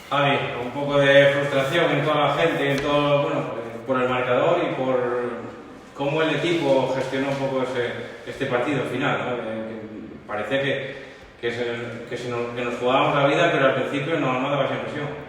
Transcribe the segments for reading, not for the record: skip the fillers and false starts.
Javi, un poco de frustración en toda la gente, en todo, bueno, por el marcador y por cómo el equipo gestionó un poco este partido final, ¿no? Que parecía que nos jugábamos la vida, pero al principio no daba esa impresión.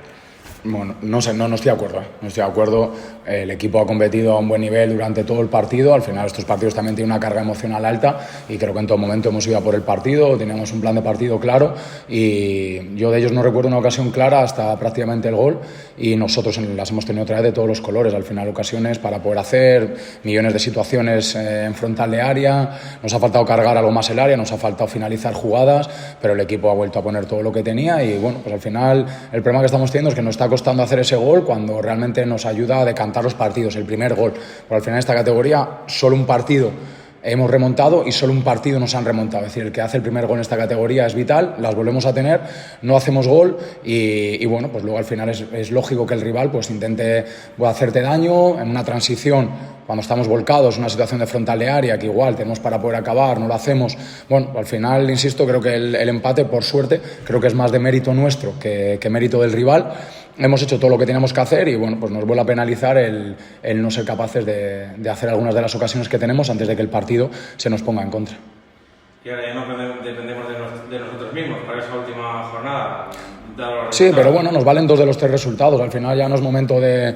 Bueno, no sé, no estoy de acuerdo. No estoy de acuerdo. El equipo ha competido a un buen nivel durante todo el partido. Al final estos partidos también tienen una carga emocional alta y creo que en todo momento hemos ido a por el partido, teníamos un plan de partido claro y yo de ellos no recuerdo una ocasión clara hasta prácticamente el gol y nosotros las hemos tenido otra vez de todos los colores. Al final ocasiones para poder hacer millones de situaciones en frontal de área, nos ha faltado cargar algo más el área, nos ha faltado finalizar jugadas, pero el equipo ha vuelto a poner todo lo que tenía y bueno, pues al final el problema que estamos teniendo es que nos está costando hacer ese gol cuando realmente nos ayuda a decantar los partidos, el primer gol. Pero al final en esta categoría solo un partido hemos remontado y solo un partido nos han remontado. Es decir, el que hace el primer gol en esta categoría es vital, las volvemos a tener, no hacemos gol y bueno, pues luego al final es lógico que el rival pues intente hacerte daño en una transición. Cuando estamos volcados, una situación de frontal de área que igual tenemos para poder acabar, no lo hacemos. Bueno, al final, insisto, creo que el empate, por suerte, creo que es más de mérito nuestro que mérito del rival. Hemos hecho todo lo que teníamos que hacer y bueno, pues nos vuelve a penalizar el no ser capaces de hacer algunas de las ocasiones que tenemos antes de que el partido se nos ponga en contra. Y ahora ya no dependemos de nosotros mismos para esa última jornada. Sí, pero bueno, nos valen 2 de los 3 resultados. Al final ya no es momento de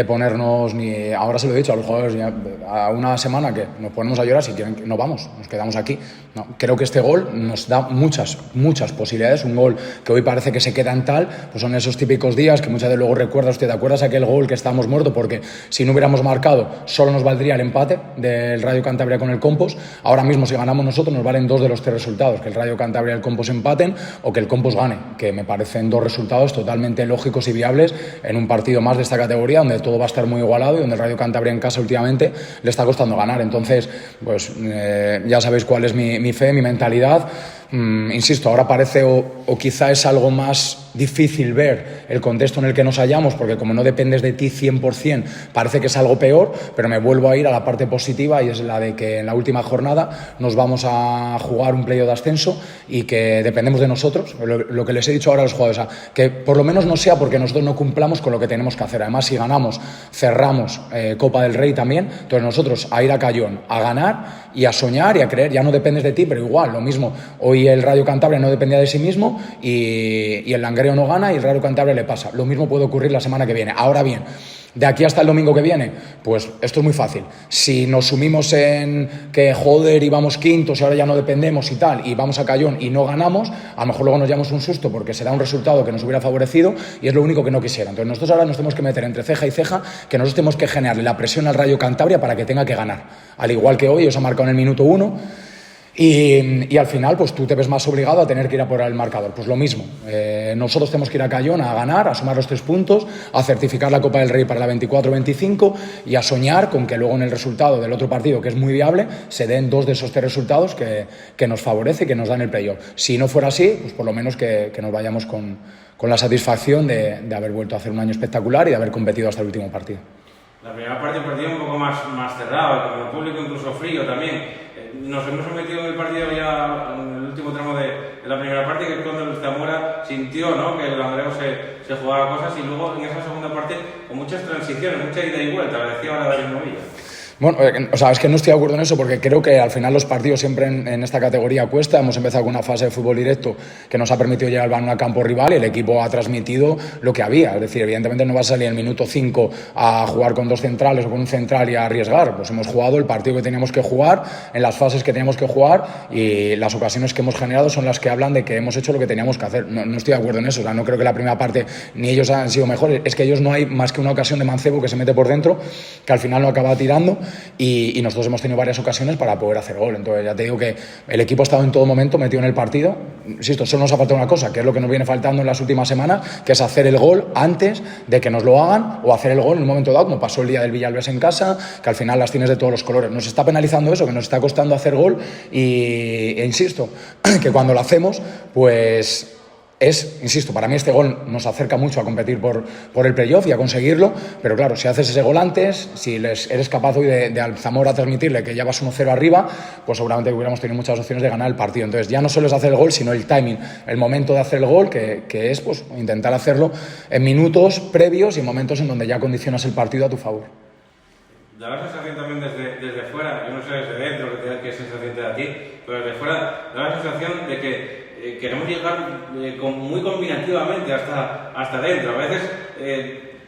ponernos ni... Ahora se lo he dicho a los jugadores, ya, a una semana que nos ponemos a llorar, si quieren no vamos, nos quedamos aquí. No, creo que este gol nos da muchas posibilidades. Un gol que hoy parece que se queda en tal, pues son esos típicos días que muchas veces luego recuerdas, ¿te acuerdas aquel gol que estábamos muertos? Porque si no hubiéramos marcado, solo nos valdría el empate del Rayo Cantabria con el Compos. Ahora mismo, si ganamos nosotros, nos valen 2 de los 3 resultados, que el Rayo Cantabria y el Compos empaten o que el Compos gane, que me parecen 2 resultados totalmente lógicos y viables en un partido más de esta categoría, donde todo va a estar muy igualado y donde el Rayo Cantabria en casa últimamente le está costando ganar. Entonces, pues ya sabéis cuál es mi fe, mi mentalidad. Insisto, ahora parece o quizá es algo más difícil ver el contexto en el que nos hallamos, porque como no dependes de ti 100%, parece que es algo peor, pero me vuelvo a ir a la parte positiva y es la de que en la última jornada nos vamos a jugar un playoff de ascenso y que dependemos de nosotros, lo que les he dicho ahora a los jugadores, que por lo menos no sea porque nosotros no cumplamos con lo que tenemos que hacer. Además, si ganamos, cerramos Copa del Rey también, entonces nosotros a ir a Cayón, a ganar y a soñar y a creer, ya no dependes de ti, pero igual, lo mismo, hoy el Rayo Cantabria no dependía de sí mismo y el Langreo no gana y el Rayo Cantabria le pasa. Lo mismo puede ocurrir la semana que viene. Ahora bien, de aquí hasta el domingo que viene, pues esto es muy fácil. Si nos sumimos en que joder, íbamos quintos y ahora ya no dependemos y tal, y vamos a Cayón y no ganamos, a lo mejor luego nos llevamos un susto porque será un resultado que nos hubiera favorecido y es lo único que no quisiera. Entonces nosotros ahora nos tenemos que meter entre ceja y ceja, que nosotros tenemos que generarle la presión al Rayo Cantabria para que tenga que ganar. Al igual que hoy os ha marcado en el minuto 1. Y al final, pues tú te ves más obligado a tener que ir a por el marcador. Pues lo mismo, nosotros tenemos que ir a Cayón a ganar, a sumar los 3 puntos, a certificar la Copa del Rey para la 24-25 y a soñar con que luego en el resultado del otro partido, que es muy viable, se den 2 de esos 3 resultados que nos favorece y que nos dan el playoff. Si no fuera así, pues por lo menos que nos vayamos con la satisfacción de haber vuelto a hacer un año espectacular y de haber competido hasta el último partido. La primera parte del partido un poco más cerrado, con el público incluso frío también. Nos hemos metido en el partido ya en el último tramo de la primera parte, que es cuando el Zamora sintió, ¿no?, que el Langreo se jugaba cosas y luego en esa segunda parte con muchas transiciones, mucha ida y vuelta, lo decía ahora David Movilla. Bueno, o sea, es que no estoy de acuerdo en eso porque creo que al final los partidos siempre en esta categoría cuesta. Hemos empezado con una fase de fútbol directo que nos ha permitido llevar el balón al campo rival y el equipo ha transmitido lo que había. Es decir, evidentemente no va a salir en el minuto 5 a jugar con 2 centrales o con un central y a arriesgar. Pues hemos jugado el partido que teníamos que jugar, en las fases que teníamos que jugar y las ocasiones que hemos generado son las que hablan de que hemos hecho lo que teníamos que hacer. No estoy de acuerdo en eso. O sea, no creo que la primera parte ni ellos han sido mejores. Es que ellos no hay más que una ocasión de Mancebo que se mete por dentro, que al final no acaba tirando. Y nosotros hemos tenido varias ocasiones para poder hacer gol. Entonces ya te digo que el equipo ha estado en todo momento metido en el partido. Insisto, solo nos ha faltado una cosa, que es lo que nos viene faltando en las últimas semanas, que es hacer el gol antes de que nos lo hagan o hacer el gol en un momento dado, como pasó el día del Villalbés en casa, que al final las tienes de todos los colores. Nos está penalizando eso, que nos está costando hacer gol e insisto, que cuando lo hacemos, pues insisto, para mí este gol nos acerca mucho a competir por el playoff y a conseguirlo, pero claro, si haces ese gol antes, si eres capaz hoy de al Zamora transmitirle que ya vas 1-0 arriba, pues seguramente hubiéramos tenido muchas opciones de ganar el partido. Entonces ya no solo es hacer el gol, sino el timing, el momento de hacer el gol, que es pues intentar hacerlo en minutos previos y momentos en donde ya condicionas el partido a tu favor. Da la sensación también desde fuera, yo no sé desde dentro qué sensación te da a ti, pero desde fuera da la sensación de que queremos llegar muy combinativamente hasta dentro. A veces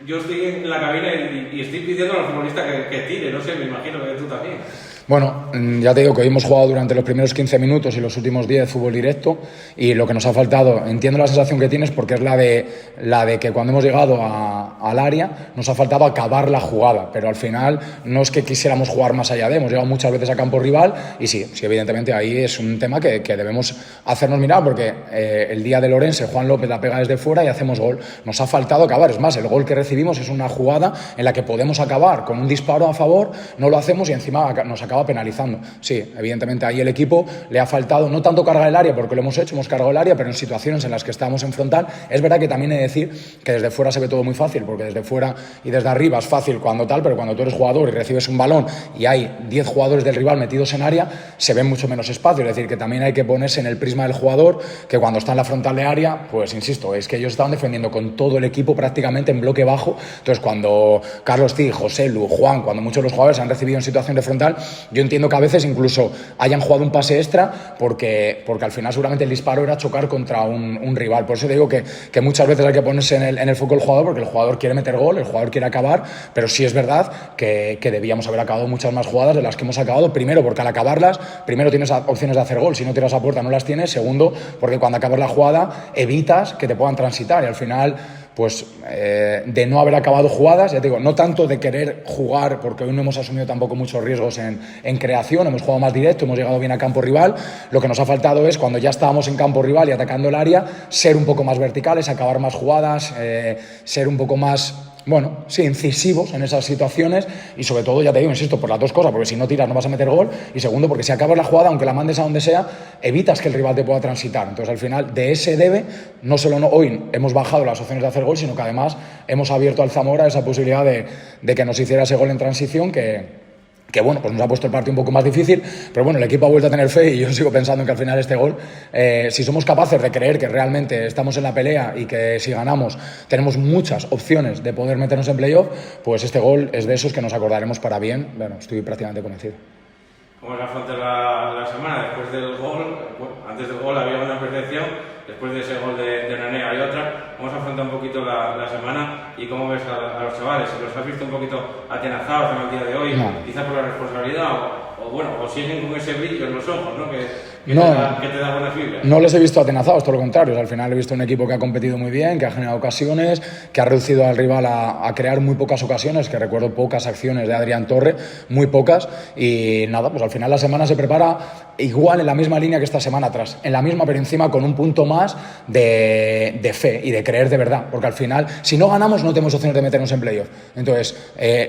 yo estoy en la cabina y estoy pidiendo al futbolista que tire, no sé, me imagino que tú también. Bueno, ya te digo que hoy hemos jugado durante los primeros 15 minutos y los últimos 10 fútbol directo, y lo que nos ha faltado, entiendo la sensación que tienes porque es la de que cuando hemos llegado al área nos ha faltado acabar la jugada, pero al final no es que quisiéramos jugar más allá hemos llegado muchas veces a campo rival y sí, evidentemente ahí es un tema que debemos hacernos mirar, porque el día de Lorense, Juan López la pega desde fuera y hacemos gol. Nos ha faltado acabar, es más, el gol que recibimos es una jugada en la que podemos acabar con un disparo a favor, no lo hacemos y encima nos acaba penalizando. Sí, evidentemente ahí el equipo le ha faltado no tanto cargar el área, porque lo hemos hecho, hemos cargado el área, pero en situaciones en las que estábamos en frontal. Es verdad que también he de decir que desde fuera se ve todo muy fácil, porque desde fuera y desde arriba es fácil cuando tal, pero cuando tú eres jugador y recibes un balón y hay 10 jugadores del rival metidos en área, se ve mucho menos espacio. Es decir, que también hay que ponerse en el prisma del jugador, que cuando está en la frontal de área, pues insisto, es que ellos estaban defendiendo con todo el equipo prácticamente en bloque bajo. Entonces cuando Carlos Cid, José Lu, Juan, cuando muchos de los jugadores han recibido en situación de frontal, yo entiendo que a veces incluso hayan jugado un pase extra porque al final seguramente el disparo era chocar contra un rival. Por eso te digo que muchas veces hay que ponerse en el foco del jugador, porque el jugador quiere meter gol, el jugador quiere acabar, pero sí es verdad que debíamos haber acabado muchas más jugadas de las que hemos acabado. Primero, porque al acabarlas, primero tienes opciones de hacer gol, si no tiras a puerta no las tienes. Segundo, porque cuando acabas la jugada evitas que te puedan transitar y al final pues de no haber acabado jugadas, ya te digo, no tanto de querer jugar, porque hoy no hemos asumido tampoco muchos riesgos en creación, hemos jugado más directo, hemos llegado bien a campo rival. Lo que nos ha faltado es, cuando ya estábamos en campo rival y atacando el área, ser un poco más verticales, acabar más jugadas, ser un poco más, bueno, sí, incisivos en esas situaciones, y sobre todo, ya te digo, insisto, por las dos cosas, porque si no tiras no vas a meter gol, y segundo, porque si acabas la jugada, aunque la mandes a donde sea, evitas que el rival te pueda transitar. Entonces al final de ese debe, no solo hoy hemos bajado las opciones de hacer gol, sino que además hemos abierto al Zamora esa posibilidad de que nos hiciera ese gol en transición que bueno, pues nos ha puesto el partido un poco más difícil, pero bueno, el equipo ha vuelto a tener fe y yo sigo pensando que al final este gol, si somos capaces de creer que realmente estamos en la pelea y que si ganamos tenemos muchas opciones de poder meternos en playoff, pues este gol es de esos que nos acordaremos para bien. Bueno, estoy prácticamente convencido. ¿Cómo se afronta la semana? Después del gol, bueno, antes del gol había una percepción, después de ese gol de Nané hay otra. ¿Cómo se afronta un poquito la semana y cómo ves a los chavales? ¿Los has visto un poquito atenazados en el día de hoy, quizá por la responsabilidad o siguen con ese brillo en los ojos, ¿no? Que te da buenas vibras? No les he visto atenazados, todo lo contrario. Al final he visto un equipo que ha competido muy bien, que ha generado ocasiones, que ha reducido al rival a crear muy pocas ocasiones, que recuerdo pocas acciones de Adrián Torre, muy pocas, y nada, pues al final la semana se prepara igual en la misma línea que esta semana atrás, en la misma, pero encima con un punto más de fe y de creer de verdad, porque al final si no ganamos no tenemos opciones de meternos en playoff. Entonces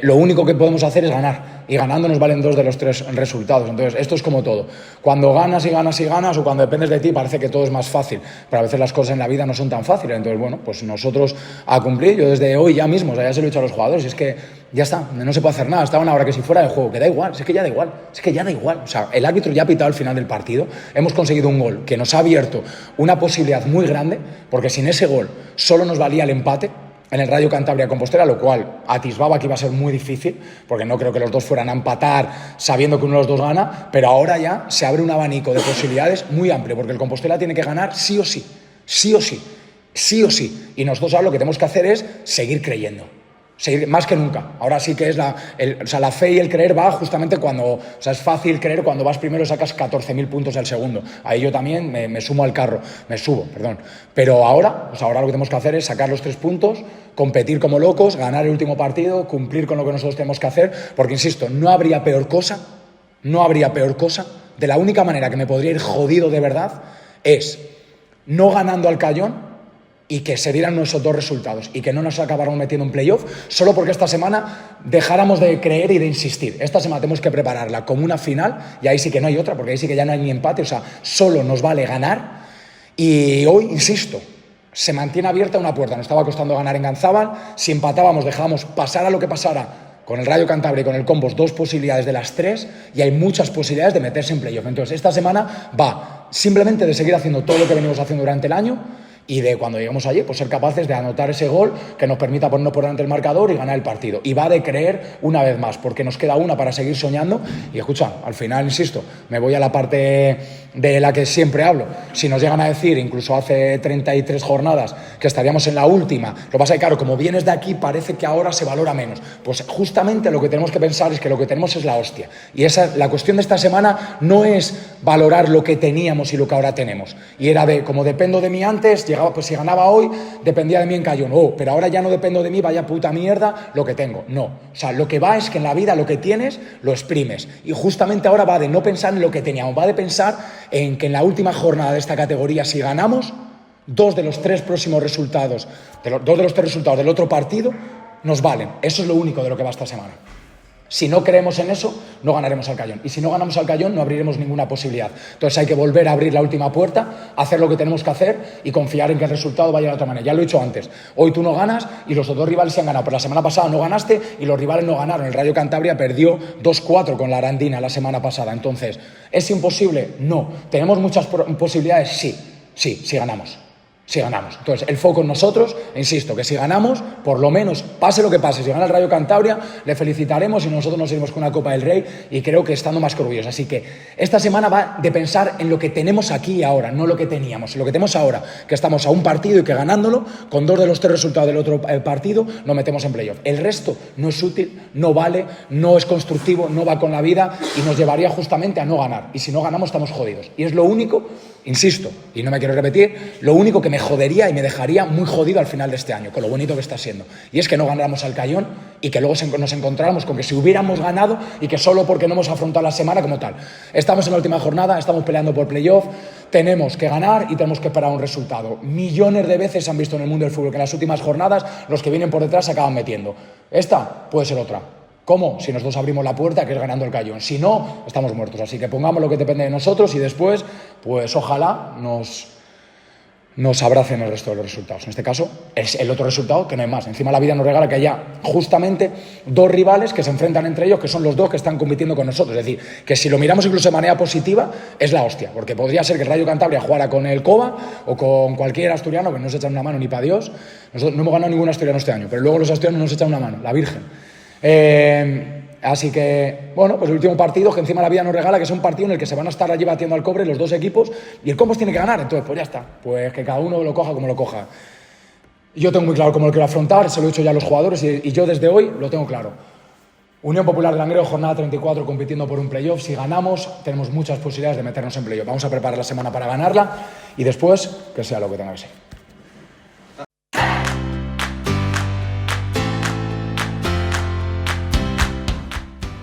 lo único que podemos hacer es ganar, y ganando nos valen 2 de los 3 resultados. Entonces esto es como todo, cuando ganas y ganas y ganas, o cuando dependes de ti parece que todo es más fácil, pero a veces las cosas en la vida no son tan fáciles. Entonces bueno, pues nosotros a cumplir. Yo desde hoy ya mismo, o sea, ya se lo he dicho a los jugadores, y es que ya está, no se puede hacer nada. Estaban ahora que si fuera de juego, que da igual, es que ya da igual, es que ya da igual. O sea, el árbitro ya ha pitado al final del partido, hemos conseguido un gol que nos ha abierto una posibilidad muy grande, porque sin ese gol solo nos valía el empate en el Rayo Cantabria Compostela, lo cual atisbaba que iba a ser muy difícil, porque no creo que los dos fueran a empatar sabiendo que uno de los dos gana, pero ahora ya se abre un abanico de posibilidades muy amplio, porque el Compostela tiene que ganar sí o sí, sí o sí, sí o sí, y nosotros ahora lo que tenemos que hacer es seguir creyendo. Seguir, más que nunca. Ahora sí que es la fe y el creer va justamente cuando, o sea, es fácil creer cuando vas primero y sacas 14.000 puntos al segundo. Ahí yo también me sumo al carro, pero ahora lo que tenemos que hacer es sacar los 3 puntos, competir como locos, ganar el último partido, cumplir con lo que nosotros tenemos que hacer, porque insisto, no habría peor cosa, de la única manera que me podría ir jodido de verdad es no ganando al Cayón y que se dieran nuestros 2 resultados y que no nos acabáramos metiendo en playoff solo porque esta semana dejáramos de creer y de insistir. Esta semana tenemos que prepararla como una final, y ahí sí que no hay otra, porque ahí sí que ya no hay ni empate, o sea, solo nos vale ganar. Y hoy, insisto, se mantiene abierta una puerta. Nos estaba costando ganar en Ganzábal. Si empatábamos, dejábamos pasar a lo que pasara con el Rayo Cantabria y con el Combos 2 posibilidades de las 3 y hay muchas posibilidades de meterse en playoff. Entonces, esta semana va simplemente de seguir haciendo todo lo que venimos haciendo durante el año y de cuando lleguemos allí, pues ser capaces de anotar ese gol que nos permita ponernos por delante del marcador y ganar el partido. Y va de creer una vez más, porque nos queda una para seguir soñando. Y escucha, al final, insisto, me voy a la parte de la que siempre hablo. Si nos llegan a decir, incluso hace 33 jornadas, que estaríamos en la última, lo que pasa es que, claro, como vienes de aquí, parece que ahora se valora menos. Pues justamente lo que tenemos que pensar es que lo que tenemos es la hostia. Y la cuestión de esta semana no es valorar lo que teníamos y lo que ahora tenemos. Y era de, como dependo de mí antes, pues si ganaba hoy, dependía de mí en Cayón. Pero ahora ya no dependo de mí, vaya puta mierda lo que tengo. No. O sea, lo que va es que en la vida lo que tienes, lo exprimes. Y justamente ahora va de no pensar en lo que teníamos, va de pensar en que en la última jornada de esta categoría, si ganamos, dos de los tres resultados del otro partido nos valen. Eso es lo único de lo que va esta semana. Si no creemos en eso, no ganaremos al Cayón. Y si no ganamos al Cayón, no abriremos ninguna posibilidad. Entonces hay que volver a abrir la última puerta, hacer lo que tenemos que hacer y confiar en que el resultado vaya de otra manera. Ya lo he dicho antes. Hoy tú no ganas y los otros rivales se han ganado. Pero la semana pasada no ganaste y los rivales no ganaron. El Rayo Cantabria perdió 2-4 con la Arandina la semana pasada. Entonces, ¿es imposible? No. ¿Tenemos muchas posibilidades? Sí ganamos. Si ganamos. Entonces, el foco en nosotros, insisto, que si ganamos, por lo menos, pase lo que pase, si gana el Rayo Cantabria, le felicitaremos y nosotros nos iremos con una Copa del Rey y creo que estando más que orgullosos. Así que esta semana va de pensar en lo que tenemos aquí y ahora, no lo que teníamos. Lo que tenemos ahora, que estamos a un partido y que ganándolo, con 2 de los 3 resultados del otro partido, nos metemos en playoff. El resto no es útil, no vale, no es constructivo, no va con la vida y nos llevaría justamente a no ganar. Y si no ganamos, estamos jodidos. Y es lo único, insisto, y no me quiero repetir, lo único que me jodería y me dejaría muy jodido al final de este año, con lo bonito que está siendo. Y es que no ganáramos al Cayón y que luego nos encontráramos con que si hubiéramos ganado y que solo porque no hemos afrontado la semana como tal. Estamos en la última jornada, estamos peleando por playoff, tenemos que ganar y tenemos que esperar un resultado. Millones de veces se han visto en el mundo del fútbol que en las últimas jornadas los que vienen por detrás se acaban metiendo. Esta puede ser otra. ¿Cómo? Si nosotros abrimos la puerta, que es ganando el Cayón. Si no, estamos muertos. Así que pongamos lo que depende de nosotros y después, pues ojalá nos abracen el resto de los resultados. En este caso, es el otro resultado que no hay más. Encima la vida nos regala que haya justamente 2 rivales que se enfrentan entre ellos, que son los 2 que están compitiendo con nosotros. Es decir, que si lo miramos incluso de manera positiva, es la hostia. Porque podría ser que el Rayo Cantabria jugara con el Cova o con cualquier asturiano, que no se echan una mano ni para Dios. Nosotros no hemos ganado ningún asturiano este año, pero luego los asturianos nos echan una mano, la Virgen. Así que, bueno, pues el último partido que encima la vida nos regala, que es un partido en el que se van a estar allí batiendo al cobre los 2 equipos y el Combos tiene que ganar, entonces pues ya está, pues que cada uno lo coja como lo coja. Yo tengo muy claro cómo lo quiero afrontar, se lo he dicho ya a los jugadores y yo desde hoy lo tengo claro. Unión Popular de Langreo, jornada 34, compitiendo por un playoff. Si ganamos, tenemos muchas posibilidades de meternos en playoff. Vamos a preparar la semana para ganarla y después que sea lo que tenga que ser.